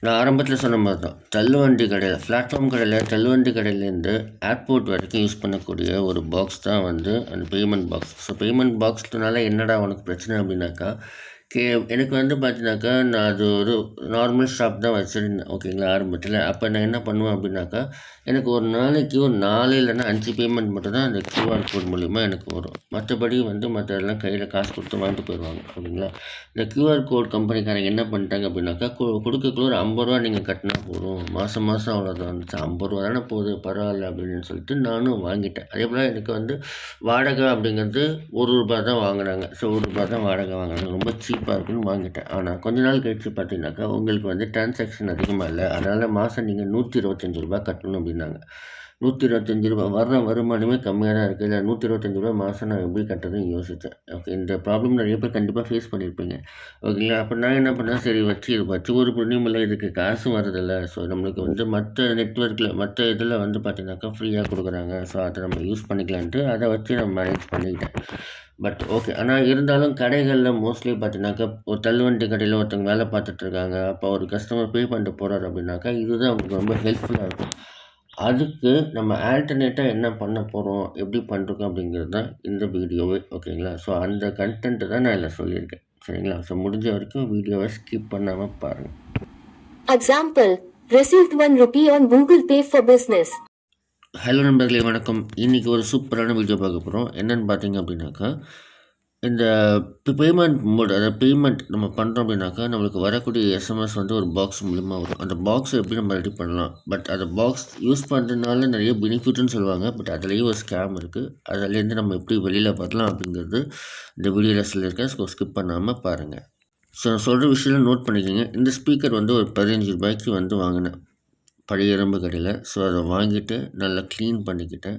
நான் ஆரம்பத்தில் சொன்ன மாதிரி தான் தள்ளுவண்டி கடையில் பிளாட்ஃபார்ம் கடையில் தள்ளுவண்டி கடையிலேருந்து ஏர்போர்ட் வரைக்கும் யூஸ் பண்ணக்கூடிய ஒரு பாக்ஸ் தான் வந்து அந்த பேமெண்ட் பாக்ஸ். ஸோ பேமெண்ட் பாக்ஸ்னால என்னடா உனக்கு பிரச்சனை அப்படின்னாக்கா, எனக்கு வந்து பார்த்தீங்கன்னாக்கா, நான் அது ஒரு நார்மல் ஷாப் தான் வச்சுருந்தேன் ஓகேங்களா ஆரம்பத்தில். அப்போ நான் என்ன பண்ணுவேன் அப்படின்னாக்கா, எனக்கு ஒரு நாளைக்கு ஒரு 4 இல்லைன்னா 5 பேமெண்ட் மட்டும் தான் அந்த கியூஆர் கோட் மூலிமா எனக்கு வரும். மற்றபடி வந்து மற்றதெல்லாம் கையில் காசு கொடுத்து வாங்கிட்டு போயிடுவாங்க ஓகேங்களா. இந்த கியூஆர் கோட் கம்பெனிக்காரங்க என்ன பண்ணிட்டாங்க அப்படின்னாக்கா, கொடுக்கக்குள்ள ஒரு 50 ரூபா நீங்கள் கட்டினா போதும், மாதம் மாதம் அவ்வளோதான் வந்துச்சு, 50 ரூபா தானே போகுது பரவாயில்ல அப்படின்னு சொல்லிட்டு நானும் வாங்கிட்டேன். அதே போல் எனக்கு வந்து வாடகை அப்படிங்கிறது ₹1 தான் வாங்கினாங்க. ஸோ ₹1 தான் வாடகை வாங்கினாங்க, ரொம்ப சீப்பாக இருக்குன்னு வாங்கிட்டேன். ஆனால் கொஞ்ச நாள் கழிச்சு பார்த்தீங்கன்னாக்கா, உங்களுக்கு வந்து டிரான்சாக்ஷன் அதிகமாக இல்லை, அதனால் மாதம் நீங்கள் ₹125 கட்டணும் அப்படின்னாங்க. ₹125 வர்ற வருமானமே கம்மியாக தான் இருக்குது, இல்லை ₹125 மாதம் நான் எப்படி கட்டுறதுன்னு யோசித்தேன். ஓகே, இந்த ப்ராப்ளம் நிறைய பேர் கண்டிப்பாக ஃபேஸ் பண்ணியிருப்பீங்க ஓகேங்களா. அப்போ நான் என்ன பண்ணேன், சரி வச்சு ஒரு புண்ணியம் இல்லை, இதுக்கு காசு வரதில்லை. ஸோ நம்மளுக்கு வந்து மற்ற நெட்வொர்க்கில் மற்ற இதில் வந்து பார்த்தீங்கன்னாக்கா ஃப்ரீயாக கொடுக்குறாங்க. ஸோ அதை நம்ம யூஸ் பண்ணிக்கலான்ட்டு அதை வச்சு நான் மேனேஜ் பண்ணிக்கிட்டேன். பட் ஓகே, ஆனால் இருந்தாலும் கடைகளில் மோஸ்ட்லி பார்த்தீங்கன்னாக்கா, ஒரு தள்ளுவண்டி கடையில் ஒருத்தவங்க வேலை பார்த்துட்ருக்காங்க, அப்போ ஒரு கஸ்டமர் பே பண்ணிட்டு போகிறாரு அப்படின்னாக்கா, இதுதான் அவங்களுக்கு ரொம்ப ஹெல்ப்ஃபுல்லாக இருக்கும். அதுக்கு நம்ம ஆல்டர்னேட்டாக என்ன பண்ண போகிறோம், எப்படி பண்ணுறோம் அப்படிங்கிறது தான் இந்த வீடியோவே ஓகேங்களா. ஸோ அந்த கண்டென்ட்டு தான் நான் இதில் சொல்லியிருக்கேன் சரிங்களா. ஸோ முடிஞ்ச வரைக்கும் வீடியோவை ஸ்கிப் பண்ணாமல் பாருங்கள். Example, received ₹1 on Google Pay for business. Hello நண்பர்களே, வணக்கம். இன்றைக்கி ஒரு சூப்பரான வீடியோ பார்க்க போகிறோம். என்னென்னு பார்த்தீங்க அப்படின்னாக்கா, இந்த பேமெண்ட் மோட், அதாவது பேமெண்ட் நம்ம பண்ணுறோம் அப்படின்னாக்கா, நம்மளுக்கு வரக்கூடிய எஸ்எம்எஸ் வந்து ஒரு பாக்ஸ் மூலிமா வரும். அந்த பாக்ஸை எப்படி நம்ம ரெடி பண்ணலாம், பட் அந்த பாக்ஸ் யூஸ் பண்ணுறதுனால நிறைய பெனிஃபிட்னு சொல்லுவாங்க, பட் அதுலேயும் ஒரு ஸ்கேம் இருக்குது. அதுலேருந்து நம்ம எப்படி வெளியில் வரலாம் அப்படிங்கிறது இந்த வீடியோவில் சொல்லியிருக்கேன். ஸோ ஸ்கிப் பண்ணாமல் பாருங்கள். ஸோ நான் சொல்கிற விஷயம் நோட் பண்ணிக்கோங்க. இந்த ஸ்பீக்கர் வந்து ஒரு ₹15 வந்து வாங்கினேன் பழைய இரும்பு கடையில். ஸோ அதை வாங்கிட்டு நல்லா க்ளீன் பண்ணிக்கிட்டேன்.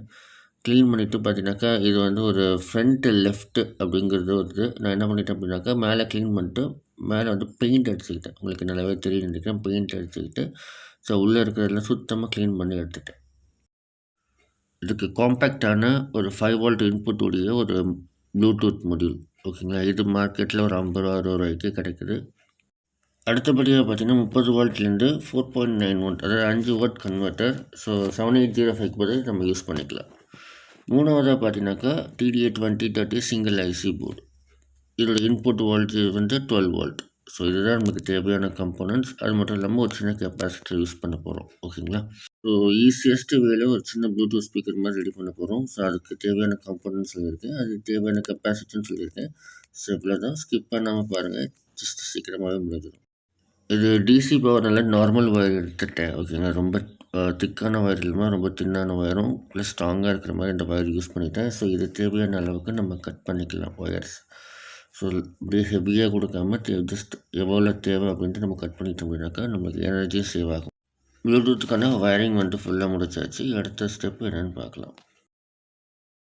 க்ளீன் பண்ணிவிட்டு பார்த்தீங்கன்னாக்கா, இது வந்து ஒரு ஃப்ரண்ட்டு லெஃப்ட்டு அப்படிங்கிறது வருது. நான் என்ன பண்ணிட்டேன் அப்படின்னாக்கா, மேலே க்ளீன் பண்ணிட்டு மேலே வந்து பெயிண்ட் அடிச்சுக்கிட்டேன். உங்களுக்கு நல்லாவே தெரியும் நினைக்கிறேன். பெயிண்ட் அடிச்சுக்கிட்டு ஸோ உள்ளே இருக்கிறதெல்லாம் சுத்தமாக க்ளீன் பண்ணி எடுத்துட்டேன். இதுக்கு காம்பேக்டான ஒரு 5 வோல்ட் இன்புட் உடைய ஒரு ப்ளூடூத் மொடியூல் ஓகேங்களா. இது மார்க்கெட்டில் ஒரு 50 ரூபா 60 ரூபாய்க்கு கிடைக்குது. அடுத்தபடியாக பார்த்தீங்கன்னா 30 வோல்ட்லேருந்து 4.9 வோல்ட், அதாவது 5 வோல்ட் கன்வெர்ட்டர். ஸோ 7805 பதில் நம்ம யூஸ் பண்ணிக்கலாம். மூணாவதாக பார்த்தீங்கன்னாக்கா, TDA 2030 சிங்கிள் ஐசி போர்டு. இதோட இன்புட் வோல்ட் வந்து 12 வோல்ட். ஸோ இதுதான் நமக்கு தேவையான கம்போனன்ட்ஸ். அது மட்டும் இல்லாமல் ஒரு சின்ன கெப்பாசிட்டர் யூஸ் பண்ண போகிறோம் ஓகேங்களா. ஸோ ஈஸியஸ்ட் வேலை ஒரு சின்ன ப்ளூடூத் ஸ்பீக்கர் மாதிரி ரெடி பண்ண போகிறோம். ஸோ அதுக்கு தேவையான கம்போனன்ட்ஸ் சொல்லியிருக்கேன், அதுக்கு தேவையான கெப்பாசிட்டின்னு சொல்லியிருக்கேன். ஸோ இவ்வளோ தான், ஸ்கிப் பண்ணாமல் பாருங்கள், ஜஸ்ட் சீக்கிரமாகவே முடிஞ்சிடும். இது டிசி பவர்னால நார்மல் ஒயர் எடுத்துட்டேன் ஓகேங்களா. ரொம்ப திக்கான ஒயர் இல்லாமல் ரொம்ப தின்னான ஒயரும் ப்ளஸ் ஸ்ட்ராங்காக இருக்கிற மாதிரி இந்த ஒயர் யூஸ் பண்ணிட்டேன். ஸோ இது தேவையான அளவுக்கு நம்ம கட் பண்ணிக்கலாம் ஒயர்ஸ். ஸோ இப்படியே ஹெவியாக கொடுக்காம ஜஸ்ட் எவ்வளோ தேவை அப்படின்ட்டு நம்ம கட் பண்ணிட்டோம் அப்படின்னாக்கா நம்மளுக்கு எனர்ஜியும் சேவ் ஆகும். ப்ளூடூத்துக்கான ஒயரிங் வந்து ஃபுல்லாக முடிச்சாச்சு. அடுத்த ஸ்டெப் என்னென்னு பார்க்கலாம்.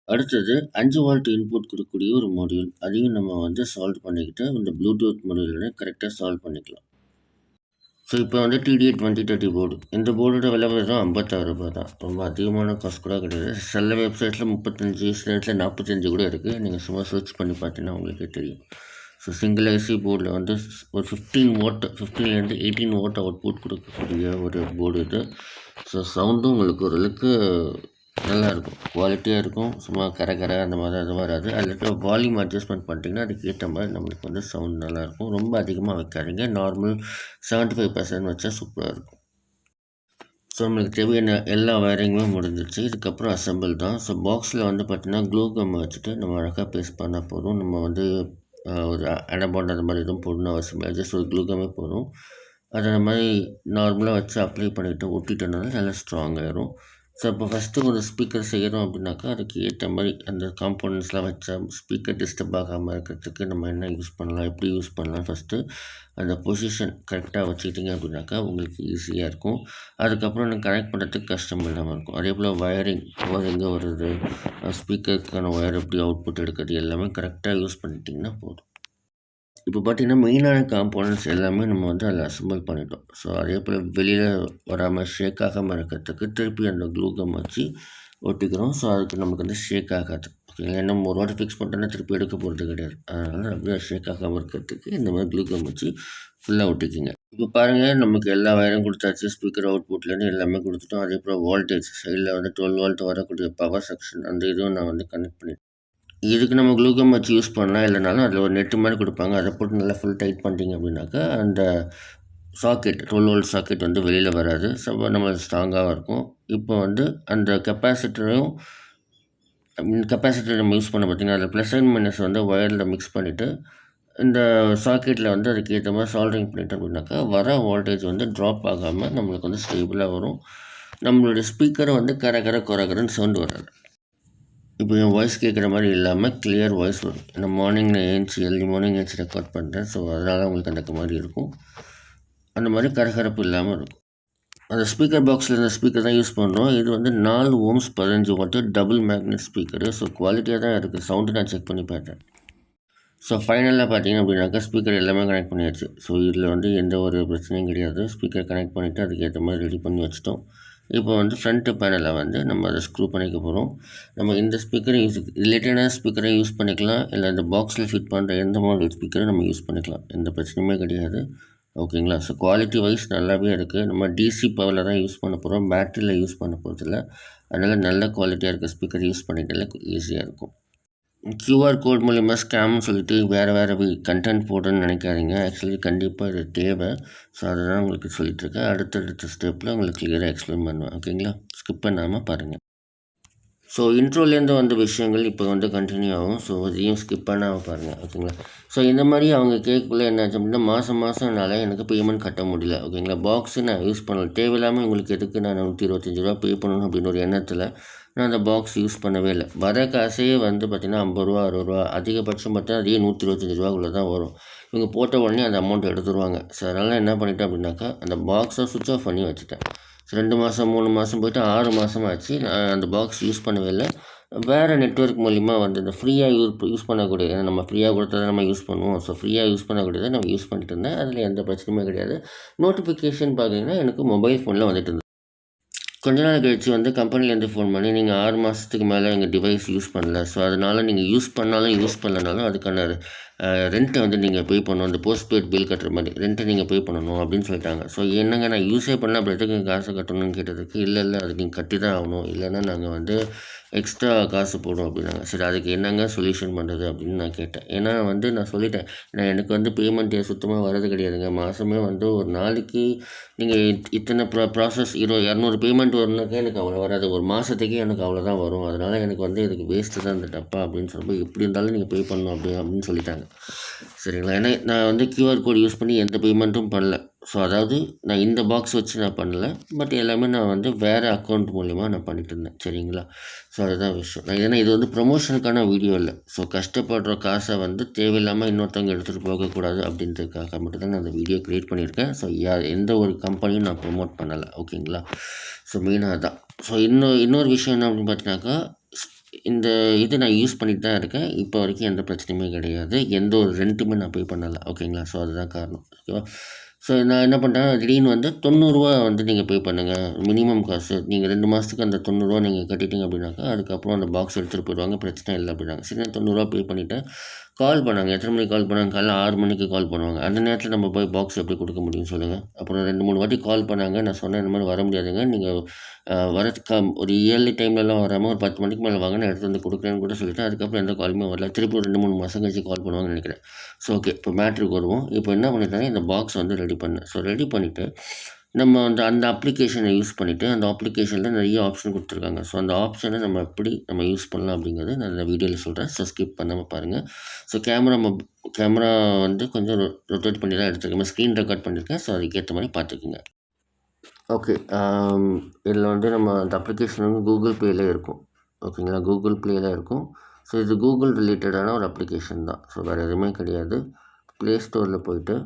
அடுத்தது 5 வோல்ட் இன்புட் கொடுக்கக்கூடிய ஒரு மாடியூல், அதையும் நம்ம வந்து சால்வ் பண்ணிக்கிட்டு இந்த ப்ளூடூத் மாடியூலோட கரெக்டாக சால்வ் பண்ணிக்கலாம். ஸோ இப்போ வந்து TDA 2030 போர்டு, இந்த போர்டோட விலை வெறும் ₹56 தான். ரொம்ப அதிகமான காஸ்ட் கூட கிடையாது. சில வெப்சைட்டில் 35, சில இடத்துல 45 கூட இருக்குது. நீங்கள் சும்மா சர்ச் பண்ணி பார்த்தீங்கன்னா உங்களுக்கே தெரியும். ஸோ சிங்கிள் ஐசி போர்டில் வந்து ஒரு 15 வோல்ட், 15லேருந்து 18 வோல்ட் அவுட்புட் கொடுக்கக்கூடிய ஒரு போர்டு இது. ஸோ சவுண்டும் உங்களுக்கு ஓரளவுக்கு நல்லாயிருக்கும், குவாலிட்டியாக இருக்கும். சும்மா கரை அந்த மாதிரி அது வராது. அதில் இருக்க வால்யூம் அட்ஜஸ்ட்மெண்ட் பண்ணிட்டிங்கன்னா அதுக்கு ஏற்ற மாதிரி நம்மளுக்கு வந்து சவுண்ட் நல்லாயிருக்கும். ரொம்ப அதிகமாக வைக்காதீங்க, நார்மல் 75% வச்சா சூப்பராக இருக்கும். ஸோ நம்மளுக்கு தேவையான எல்லா வயரிங்குமே முடிஞ்சிருச்சு. இதுக்கப்புறம் அசம்பிள் தான். ஸோ பாக்ஸில் வந்து பார்த்திங்கன்னா க்ளூ கம் வச்சுட்டு நம்ம அழகாக பேஸ்ட் பண்ணால் போதும். நம்ம வந்து ஒரு அனபாண்ட் அந்த மாதிரி எதுவும் போடணும் அவசியம் இல்லை, ஜஸ்ட் ஒரு க்ளூ கம்மே போதும். அதை அந்த மாதிரி நார்மலாக வச்சு அப்ளை பண்ணிவிட்டு ஒட்டிட்டோம்னால நல்லா ஸ்ட்ராங் ஆகிரும். ஸோ இப்போ ஃபஸ்ட்டு ஒரு ஸ்பீக்கர் செய்கிறோம் அப்படின்னாக்கா, அதுக்கு ஏற்ற மாதிரி அந்த காம்போனன்ட்ஸ்லாம் வச்சா ஸ்பீக்கர் டிஸ்டர்ப் ஆகாமல் இருக்கிறதுக்கு நம்ம என்ன யூஸ் பண்ணலாம், எப்படி யூஸ் பண்ணலாம், ஃபஸ்ட்டு அந்த பொசிஷன் கரெக்டாக வச்சுக்கிட்டிங்க அப்படின்னாக்கா உங்களுக்கு ஈஸியாக இருக்கும். அதுக்கப்புறம் எனக்கு கனெக்ட் பண்ணுறதுக்கு கஷ்டம் இல்லாமல் இருக்கும். அதே போல் வயரிங் எங்கே வருது, ஸ்பீக்கருக்கான ஒயர் எப்படி அவுட்புட் எடுக்கிறது, எல்லாமே கரெக்டாக யூஸ் பண்ணிட்டிங்கன்னா போதும். இப்போ பார்த்திங்கன்னா மெயினான காம்போனன்ட்ஸ் எல்லாமே நம்ம வந்து அதில் அசம்பிள் பண்ணிட்டோம். ஸோ அதே போல் வெளியில் வராமல் ஷேக் ஆகாமல் இருக்கிறதுக்கு திருப்பி அந்த க்ளூ கம் வச்சு ஒட்டிக்கிறோம். ஸோ அதுக்கு நமக்கு வந்து ஷேக் ஆகாது ஓகேங்களா. ஏன்னா ஒரு வாட்டி ஃபிக்ஸ் பண்ணிட்டோன்னா திருப்பி எடுக்க போகிறது கிடையாது. அதனால் அப்படியே ஷேக் ஆகாமல் இருக்கிறதுக்கு இந்த மாதிரி க்ளூ கம் வச்சு ஃபுல்லாக ஒட்டிக்கிங்க. இப்போ பாருங்கள், நமக்கு எல்லா வயரும் கொடுத்தாச்சு. ஸ்பீக்கர் அவுட்புட்லேருந்து எல்லாமே கொடுத்துட்டோம். அதே போல் வோல்டேஜ் சைடில் வந்து 12 வோல்ட் வரக்கூடிய பவர் செக்ஷன் அந்த இதுவும் நான் வந்து கனெக்ட் பண்ணிட்டேன். இதுக்கு நம்ம க்ளூ கம் வச்சு யூஸ் பண்ணலாம். இல்லைனாலும் அதில் ஒரு நெட்டு மாதிரி கொடுப்பாங்க. அதை போட்டு நல்லா ஃபுல் டைட் பண்ணிட்டீங்க அப்படின்னாக்கா அந்த சாக்கெட் 12 வோல்ட் சாக்கெட் வந்து வெளியில் வராது. ஸோ நம்ம ஸ்ட்ராங்காக இருக்கும். இப்போ வந்து அந்த கெப்பாசிட்டர் நம்ம யூஸ் பண்ண பார்த்திங்கன்னா அதில் ப்ளஸ் அண்ட் மைனஸ் வந்து ஒயரில் மிக்ஸ் பண்ணிவிட்டு இந்த சாக்கெட்டில் வந்து அதுக்கு ஏற்ற மாதிரி சால்ட்ரிங் பண்ணிட்டோம் அப்படின்னாக்கா வர வோல்டேஜ் வந்து ட்ராப் ஆகாமல் நம்மளுக்கு வந்து ஸ்டேபிளாக வரும். நம்மளுடைய ஸ்பீக்கரை வந்து கரன்னு சவுண்டு வராது. இப்போ என் வாய்ஸ் கேட்குற மாதிரி இல்லாமல் கிளியர் வாய்ஸ் வரும். ஏன்னா மார்னிங்கில் ஏர்லி மார்னிங் ஏஞ்சி ரெக்கார்ட் பண்ணுறேன். ஸோ அதனால் உங்களுக்கு அந்த மாதிரி இருக்கும். அந்த மாதிரி கரகரப்பு இல்லாமல் இருக்கும். அந்த ஸ்பீக்கர் பாக்ஸில் இருந்த ஸ்பீக்கர் தான் யூஸ் பண்ணுறோம். இது வந்து 4 ohms 15 what double magnet speaker. So குவாலிட்டியாக தான் இருக்குது. சவுண்டு நான் செக் பண்ணி பார்த்தேன். ஸோ ஃபைனலாக பார்த்தீங்க அப்படின்னாக்கா ஸ்பீக்கர் எல்லாமே கனெக்ட் பண்ணியாச்சு. ஸோ இதில் வந்து எந்த ஒரு பிரச்சனையும் கிடையாது. ஸ்பீக்கர் கனெக்ட் பண்ணிவிட்டு அதுக்கேற்ற மாதிரி ரெடி பண்ணி வச்சிட்டோம். இப்போ வந்து ஃப்ரண்ட்டு பேனலில் வந்து நம்ம அதை ஸ்க்ரூ பண்ணிக்க போகிறோம். நம்ம இந்த ஸ்பீக்கரை ரிலேட்டடான ஸ்பீக்கரை யூஸ் பண்ணிக்கலாம். இல்லை இந்த பாக்ஸில் ஃபிட் பண்ணுற எந்த மாடல் ஸ்பீக்கரை நம்ம யூஸ் பண்ணிக்கலாம். எந்த பிரச்சனையுமே கிடையாது. ஓகேங்களா. ஸோ குவாலிட்டி வைஸ் நல்லாவே இருக்குது. நம்ம டிசி பவரில் தான் யூஸ் பண்ண போகிறோம். பேட்டரியில் யூஸ் பண்ண போகிறதில்ல. அதனால் நல்ல குவாலிட்டியாக இருக்க ஸ்பீக்கர் யூஸ் பண்ணிட்டாலே ஈஸியாக இருக்கும். QR கோட் மூலிமா ஸ்கேம்னு சொல்லிட்டு வேறு கண்டென்ட் போடுறேன்னு நினைக்காதீங்க. ஆக்சுவலி கண்டிப்பாக இது தேவை. ஸோ அதை தான் உங்களுக்கு சொல்லிகிட்ருக்கேன். அடுத்தடுத்த ஸ்டெப்பில் உங்களுக்கு கிளியராக எக்ஸ்பிளைன் பண்ணுவேன். ஓகேங்களா. ஸ்கிப் பண்ணாமல் பாருங்கள். ஸோ இன்ட்ரோலேருந்து வந்த விஷயங்கள் இப்போ வந்து கண்டினியூ ஆகும். ஸோ இதையும் ஸ்கிப் பண்ணாமல் பாருங்கள். ஓகேங்களா. ஸோ இந்த மாதிரி அவங்க கேட்கக்குள்ளே என்னாச்சு அப்படின்னா மாதம் என்னால் எனக்கு பேமெண்ட் கட்ட முடியல. ஓகேங்களா. பாக்ஸு நான் யூஸ் பண்ணல. தேவையில்லாமல் உங்களுக்கு எதுக்கு நான் 125 ரூபா பே பண்ணணும் அப்படின்னு ஒரு எண்ணத்தில் நான் அந்த பாக்ஸ் யூஸ் பண்ணவே இல்லை. வர காசே வந்து பார்த்திங்கன்னா 50 ரூபா 60 ரூபா அதிகபட்சம் பார்த்தா அதே 125 ரூபாக்குள்ளே தான் வரும். இவங்க போட்ட உடனே அந்த அமௌண்ட் எடுத்துருவாங்க. ஸோ அதனால் என்ன பண்ணிட்டேன் அப்படின்னாக்கா அந்த பாக்ஸை சுவிட்ச் ஆஃப் பண்ணி வச்சுட்டேன். 2 மாதம் 3 மாதம் போய்ட்டு 6 மாதம் ஆச்சு. நான் அந்த பாக்ஸ் யூஸ் பண்ணவே இல்லை. வேறு நெட்வொர்க் மூலிமா வந்து இந்த ஃப்ரீயாக யூஸ் பண்ணக்கூடிய, ஏன்னா நம்ம ஃப்ரீயாக கொடுத்தா நம்ம யூஸ் பண்ணுவோம். ஸோ ஃப்ரீயாக யூஸ் பண்ணக்கூடியதை நம்ம யூஸ் பண்ணிட்டு இருந்தேன். அதில் எந்த பிரச்சனையுமே கிடையாது. நோட்டிஃபிகேஷன் பார்த்தீங்கன்னா எனக்கு மொபைல் ஃபோனில் வந்துட்டு இருந்தது. கொஞ்ச நாள் கழிச்சு வந்து கம்பெனிலேருந்து ஃபோன் பண்ணி நீங்கள் 6 மாதத்துக்கு மேலே எங்கள் டிவைஸ் யூஸ் பண்ணல. ஸோ அதனால் நீங்கள் யூஸ் பண்ணாலும் யூஸ் பண்ணலனாலும் அதுக்கான ரெண்ட்டை வந்து நீங்கள் பே பண்ணணும். அந்த போஸ்ட்பெய்ட் பில் கட்டுற மாதிரி ரெண்ட்டை நீங்கள் பே பண்ணணும் அப்படின்னு சொல்லிட்டாங்க. ஸோ என்னங்க நான் யூஸே பண்ணல, அப்புறம் எதுக்கு காசு கட்டணும்னு கேட்டதுக்கு இல்லை அது நீங்கள் கட்டி தான் ஆகணும், இல்லைன்னா நாங்கள் வந்து எக்ஸ்ட்ரா காசு போடுவோம் அப்படின்னாங்க. சரி அதுக்கு என்னங்க சொல்யூஷன் பண்ணுறது அப்படின்னு நான் கேட்டேன். ஏன்னா வந்து நான் சொல்லிட்டேன், நான் எனக்கு வந்து பேமெண்ட் சுத்தமாக வரது கிடையாதுங்க. மாதமே வந்து ஒரு நாளைக்கு நீங்கள் இத்தனை ப்ராசஸ் 200 பேமெண்ட் வரணுனாக்கா எனக்கு அவ்வளோ வராது. ஒரு மாதத்துக்கே எனக்கு அவ்வளோ தான் வரும். அதனால் எனக்கு வந்து இதுக்கு வேஸ்ட்டு தான் இந்த டப்பா அப்படின்னு சொல்லும்போது எப்படி இருந்தாலும் நீங்கள் பே பண்ணணும் அப்படின்னு சொல்லிட்டாங்க. சரிங்களா. ஏன்னா நான் வந்து QR கோட் யூஸ் பண்ணி எந்த பேமெண்ட்டும் பண்ணல. ஸோ அதாவது நான் இந்த பாக்ஸ் வச்சு நான் பண்ணல. பட் எல்லாமே நான் வந்து வேறு அக்கௌண்ட் மூலிமா நான் பண்ணிட்டு இருந்தேன். சரிங்களா. ஸோ அதுதான் விஷயம். ஏன்னா இது வந்து ப்ரொமோஷனுக்கான வீடியோ இல்லை. ஸோ கஷ்டப்படுற காசை வந்து தேவையில்லாமல் இன்னொருத்தவங்க எடுத்துகிட்டு போகக்கூடாது அப்படின்றதுக்காக மட்டும்தான் நான் அந்த வீடியோ க்ரியேட் பண்ணியிருக்கேன். ஸோ எந்த ஒரு கம்பெனியும் நான் ப்ரொமோட் பண்ணலை. ஓகேங்களா. ஸோ மெயினாக தான். ஸோ இன்னொரு விஷயம் என்ன அப்படின்னு பார்த்தீங்கன்னாக்கா, இந்த இது நான் யூஸ் பண்ணிட்டு தான் இருக்கேன். இப்போ வரைக்கும் எந்த பிரச்சனையுமே கிடையாது. எந்த ஒரு ரெண்ட்டுமே நான் பே பண்ணலை. ஓகேங்களா. ஸோ அதுதான் காரணம். ஓகேவா. ஸோ நான் என்ன பண்ணுறேன், திடீர்னு வந்து 90 ரூபா வந்து நீங்கள் பே பண்ணுங்கள் மினிமம் காசு. நீங்கள் 2 மாதத்துக்கு அந்த 90 ரூபா நீங்கள் கட்டிட்டீங்க அப்படின்னாக்கா அதுக்கப்புறம் அந்த பாக்ஸ் எடுத்துகிட்டு போயிடுவாங்க, பிரச்சனை இல்லை அப்படின்னாங்க. சரி நான் 90 ரூபா பே பண்ணிவிட்டேன். கால் பண்ணாங்க. எத்தனை மணிக்கு கால் பண்ணாங்க? காலைல 6 மணிக்கு கால் பண்ணுவாங்க. அந்த நேரத்தில் நம்ம போய் பாக்ஸ் எப்படி கொடுக்க முடியும் சொல்லுங்கள். அப்புறம் 2-3 வாட்டி கால் பண்ணாங்க. நான் சொன்னேன் இந்த மாதிரி வர முடியாதுங்க, நீங்கள் வரதுக்கு ஒரு இயர்லி டைம்லலாம் வராமல் ஒரு 10 மணிக்கு மேலே வாங்க, நான் எடுத்து வந்து கொடுக்குறேன்னு கூட சொல்லிவிட்டேன். அதுக்கப்புறம் எந்த காலுமே வரல. திருப்பி ஒரு 2-3 மாதம் கழிச்சு கால் பண்ணுவாங்கன்னு நினைக்கிறேன். ஸோ ஓகே, இப்போ மேட்ருக்கு வருவோம். இப்போ என்ன பண்ணிட்டாங்க, இந்த பாக்ஸ் வந்து ரெடி பண்ணேன். ஸோ ரெடி பண்ணிவிட்டு நம்ம அந்த அப்ளிகேஷனை யூஸ் பண்ணிவிட்டு அந்த அப்ளிகேஷனில் நிறைய ஆப்ஷன் கொடுத்துருக்காங்க. ஸோ அந்த ஆப்ஷனை நம்ம எப்படி யூஸ் பண்ணலாம் அப்படிங்கிறது நான் இந்த வீடியோவில் சொல்கிறேன். ஸோ ஸ்கிப் பண்ணாமல் பாருங்கள். ஸோ கேமரா வந்து கொஞ்சம் ரொட்டேட் பண்ணி தான் எடுத்துருக்கேன். ஸ்க்ரீன் ரெக்கார்ட் பண்ணியிருக்கேன். ஸோ அதுக்கேற்ற மாதிரி பார்த்துக்குங்க. ஓகே, இதில் வந்து நம்ம அந்த அப்ளிகேஷன் வந்து கூகுள் ப்ளேயில் இருக்கும். ஓகேங்களா. கூகுள் ப்ளேயில் இருக்கும். ஸோ இது கூகுள் ரிலேட்டடான ஒரு அப்ளிகேஷன் தான். ஸோ வேறு எதுவுமே கிடையாது. ப்ளே ஸ்டோரில் போய்ட்டு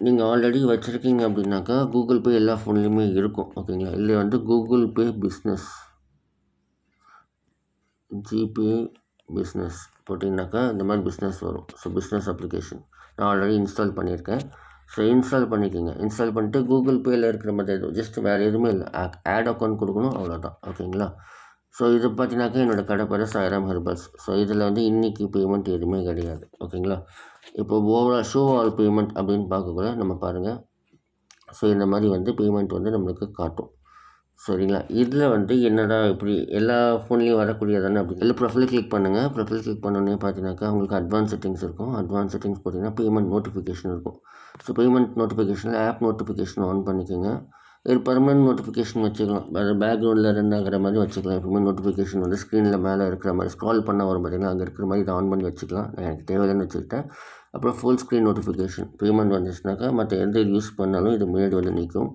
நீங்கள் ஆல்ரெடி வச்சுருக்கீங்க அப்படின்னாக்கா கூகுள் பே எல்லா ஃபோன்லேயுமே இருக்கும். ஓகேங்களா. இல்லை வந்து Google Pay business, GPay business போட்டிங்கனாக்கா இந்த மாதிரி பிஸ்னஸ் வரும். ஸோ பிஸ்னஸ் அப்ளிகேஷன் நான் ஆல்ரெடி இன்ஸ்டால் பண்ணியிருக்கேன். ஸோ இன்ஸ்டால் பண்ணிக்கோங்க. இன்ஸ்டால் பண்ணிட்டு கூகுள் பேயில் இருக்கிற மாதிரி ஜஸ்ட் வேறு எதுவுமே இல்லை. ஆட் அக்கௌண்ட் கொடுக்கணும், அவ்வளோதான். ஓகேங்களா. ஸோ இது பார்த்தீங்கன்னாக்கா என்னோடய கடை பேர் சாய்ராம் ஹெர்பல்ஸ். ஸோ இதில் வந்து இன்றைக்கி பேமெண்ட் எதுவுமே கிடையாது. ஓகேங்களா? இப்போ ஓவரால் ஷோ ஆல் பேமெண்ட் அப்படின்னு பார்க்கக்குள்ள நம்ம பாருங்கள். ஸோ இந்த மாதிரி வந்து பேமெண்ட் வந்து நம்மளுக்கு காட்டும். சரிங்களா? இதில் வந்து என்னடா இப்படி எல்லா ஃபோன்லேயும் வரக்கூடியதானே அப்படி இல்லை. ப்ரொஃபைல் கிளிக் பண்ணுங்கள். ப்ரொஃபைல் கிளிக் பண்ணோன்னே பார்த்தீங்கன்னாக்கா உங்களுக்கு அட்வான்ஸ் செட்டிங்ஸ் இருக்கும். அட்வான்ஸ் செட்டிங்ஸ் பார்த்தீங்கன்னா பேமெண்ட் நோட்டிஃபிகேஷன் இருக்கும். ஸோ பேமெண்ட் நோட்டிஃபிகேஷனில் ஆப் நோட்டிஃபிகேஷன் ஆன் பண்ணிக்கோங்க. ஒரு பர்மனன்ட் நோட்டிஃபிகேஷன் வச்சுக்கலாம். அது பேக்ரவுண்டில் ரன் ஆகிற மாதிரி வச்சுக்கலாம். எப்பவுமே நோட்டிஃபிகேஷன் வந்து ஸ்க்ரீனில் மேலே இருக்கிற மாதிரி ஸ்க்ரால் பண்ண வரும் பார்த்தீங்கன்னா, அங்கே இருக்கிற மாதிரி இதை ஆன் பண்ணி வச்சுக்கலாம். நான் எனக்கு தேவையில்லைன்னு வச்சுக்கிட்டேன். அப்புறம் ஃபுல் ஸ்க்ரீன் நோட்டிஃபிகேஷன் பேமெண்ட் வந்துச்சுனாக்கா மற்ற எந்த யூஸ் பண்ணாலும் இது முன்னாடி வந்து நிற்கும்.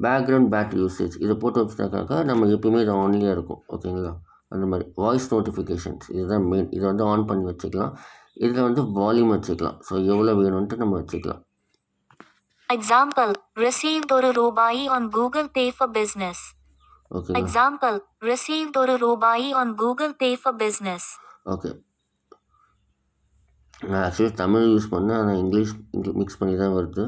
பேக்ரவுண்ட் பேட்டரி யூசேஜ் இதை போட்டு வச்சுட்டாக்கா நம்ம எப்பவுமே இது ஆன்லேயே இருக்கும். ஓகேங்களா? அந்த மாதிரி வாய்ஸ் நோட்டிஃபிகேஷன்ஸ் இதுதான் மெயின். இதை வந்து ஆன் பண்ணி வச்சுக்கலாம். இதில் வந்து வால்யூம் வச்சுக்கலாம். ஸோ எவ்வளோ வேணும்ன்ட்டு நம்ம வச்சுக்கலாம். Example, received ₹1 on Google Pay for Business. ஓகேங்களா? Example, received ₹1 on Google Pay for Business. Okay. நான் ஆக்சுவலி தமிழ் யூஸ் பண்ணேன். ஆனால் இங்கிலீஷ் மிக்ஸ் பண்ணி தான் வருது.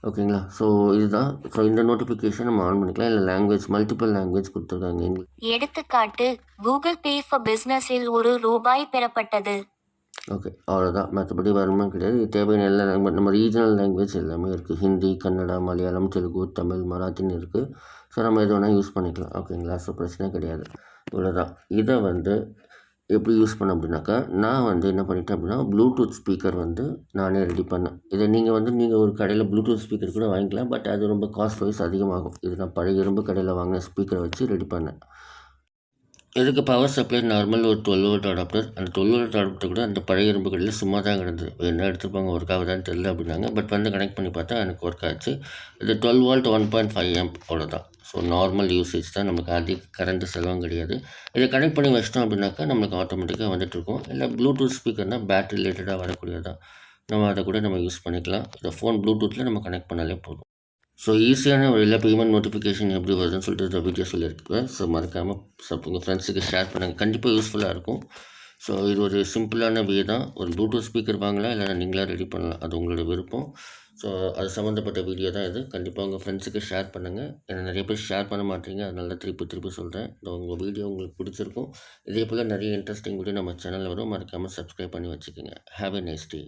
ஓகேங்களா? ஸோ இதுதான். ஸோ இந்த நோட்டிஃபிகேஷன் நம்ம ஆன் பண்ணிக்கலாம். இல்லை லாங்குவேஜ் மல்டிபிள் லாங்குவேஜ் கொடுத்துருக்காங்க. எடுத்துக்காட்டு, கூகுள் பே ஃபார் பிஸ்னஸில் ₹1 பெறப்பட்டது. ஓகே, அவ்வளோதான். மற்றபடி வருமா கிடையாது. இது தேவையான எல்லா லாங்குவேஜ் நம்ம ரீஜனல் லாங்குவேஜ் எல்லாமே இருக்குது. ஹிந்தி, கன்னடா, மலையாளம், தெலுங்கு, தமிழ், மராத்தின்னு இருக்குது. ஸோ நம்ம எது வேணால் யூஸ் பண்ணிக்கலாம். ஓகேங்களா? ஸோ பிரச்சனை கிடையாது. இவ்வளோதான். இதை வந்து எப்படி யூஸ் பண்ண அப்படின்னாக்கா, நான் வந்து என்ன பண்ணிட்டேன் அப்படின்னா ப்ளூடூத் ஸ்பீக்கர் வந்து நானே ரெடி பண்ணேன். இதை நீங்கள் ஒரு கடையில் ப்ளூடூத் ஸ்பீக்கர் கூட வாங்கிக்கலாம். பட் அது ரொம்ப காஸ்ட் வைஸ் அதிகமாகும். இது நான் பழைய இரும்பு கடையில் வாங்கின ஸ்பீக்கரை வச்சு ரெடி பண்ணேன். இதுக்கு பவர் சப்ளை நார்மல் ஒரு 12 வோல்ட் அடாப்டர். அந்த 12 வோல்ட் அடாப்டர் கூட அந்த பழைய இரும்பு கடையில் சும்மா தான் கிடந்தது. என்ன எடுத்துப்பாங்க ஒர்க் ஆகுதான்னு தெரியல அப்படின்னாங்க. பட் வந்து கனெக்ட் பண்ணி பார்த்தா எனக்கு ஒர்க் ஆச்சு. இது 12 வோல்ட் 1.5 ஆம்ப் அவ்வளோதான். ஸோ நார்மல் யூசேஜ் தான். நமக்கு அதிக கரண்ட் செலவும் கிடையாது. இதை கனெக்ட் பண்ணி வச்சிட்டோம் அப்படின்னாக்கா நம்மளுக்கு ஆட்டோமேட்டிக்காக வந்துட்டுருக்கும். இல்லை ப்ளூடூத் ஸ்பீக்கர்னால் பேட்டரி ரிலேட்டடாக வரக்கூடியதான். நம்ம அதை கூட நம்ம யூஸ் பண்ணிக்கலாம். இந்த ஃபோன் ப்ளூடூத்தில் நம்ம கனெக்ட் பண்ணாலே போதும். ஸோ ஈஸியான வழியில் பேமெண்ட் நோட்டிஃபிகேஷன் எப்படி வருதுன்னு சொல்லிட்டு இந்த வீடியோ சொல்லியிருக்கேன். ஸோ மறக்காமல் உங்கள் ஃப்ரெண்ட்ஸுக்கு ஷேர் பண்ணுங்கள். கண்டிப்பாக யூஸ்ஃபுல்லாக இருக்கும். ஸோ இது ஒரு சிம்பிளான வே தான். ஒரு ப்ளூடூத் ஸ்பீக்கர் வாங்கலாம், இல்லைனா நீங்களாக ரெடி பண்ணலாம். அது உங்களோட விருப்பம். ஸோ அது சம்மந்தப்பட்ட வீடியோ தான் இது. கண்டிப்பாக உங்கள் ஃப்ரெண்ட்ஸுக்கு ஷேர் பண்ணுங்கள். ஏன்னா நிறைய பேர் ஷேர் பண்ண மாட்டீங்க. அதனால தான் திருப்பி சொல்கிறேன். உங்கள் வீடியோ உங்களுக்கு பிடிச்சிருக்கும். இதே போல் நிறைய இன்ட்ரெஸ்டிங் வீடியோ நம்ம சேனலில் வரும். மறக்காமல் சப்ஸ்கிரைப் பண்ணி வச்சுக்கோங்க. Have a nice day.